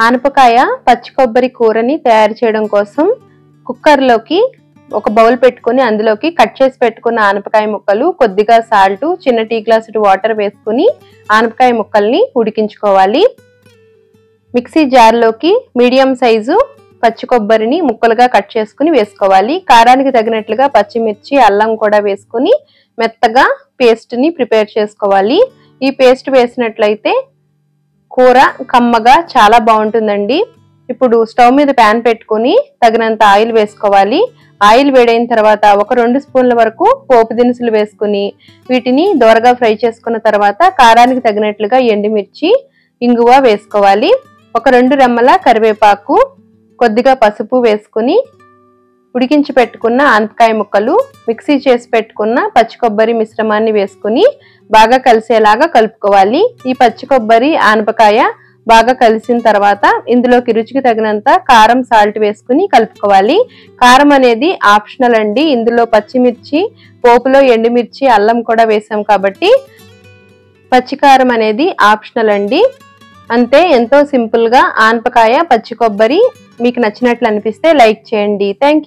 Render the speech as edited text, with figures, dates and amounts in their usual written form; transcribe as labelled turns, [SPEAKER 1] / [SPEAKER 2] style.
[SPEAKER 1] ఆనపకాయ పచ్చి కొబ్బరి కూరని తయారు చేయడం కోసం కుక్కర్లోకి ఒక బౌల్ పెట్టుకొని అందులోకి కట్ చేసి పెట్టుకున్న ఆనపకాయ ముక్కలు, కొద్దిగా సాల్ట్, చిన్న టీ గ్లాసు వాటర్ వేసుకుని ఆనపకాయ ముక్కల్ని ఉడికించుకోవాలి. మిక్సీ జార్లోకి మీడియం సైజు పచ్చి కొబ్బరిని ముక్కలుగా కట్ చేసుకుని వేసుకోవాలి. కారానికి తగినట్లుగా పచ్చిమిర్చి, అల్లం కూడా వేసుకుని మెత్తగా పేస్ట్ని ప్రిపేర్ చేసుకోవాలి. ఈ పేస్ట్ వేసినట్లయితే కూర కమ్మగా చాలా బాగుంటుందండి. ఇప్పుడు స్టవ్ మీద ప్యాన్ పెట్టుకుని తగినంత ఆయిల్ వేసుకోవాలి. ఆయిల్ వేడైన తర్వాత ఒక 2 స్పూన్ల వరకు పోపు దినుసులు వేసుకుని వీటిని దోరగా ఫ్రై చేసుకున్న తర్వాత కారానికి తగినట్లుగా ఎండుమిర్చి, ఇంగువ వేసుకోవాలి. ఒక 2 రెమ్మల కరివేపాకు, కొద్దిగా పసుపు వేసుకుని ఉడికించి పెట్టుకున్న ఆనపకాయ ముక్కలు, మిక్సీ చేసి పెట్టుకున్న పచ్చి కొబ్బరి మిశ్రమాన్ని వేసుకుని బాగా కలిసేలాగా కలుపుకోవాలి. ఈ పచ్చి కొబ్బరి, ఆనపకాయ బాగా కలిసిన తర్వాత ఇందులోకి రుచికి తగినంత కారం, సాల్ట్ వేసుకుని కలుపుకోవాలి. కారం అనేది ఆప్షనల్ అండి. ఇందులో పచ్చిమిర్చి, పోపులో ఎండుమిర్చి, అల్లం కూడా వేసాం కాబట్టి పచ్చికారం అనేది ఆప్షనల్ అండి. అంతే, ఎంతో సింపుల్ గా ఆనపకాయ పచ్చి కొబ్బరి మీకు నచ్చినట్లు అనిపిస్తే లైక్ చేయండి. Thank you.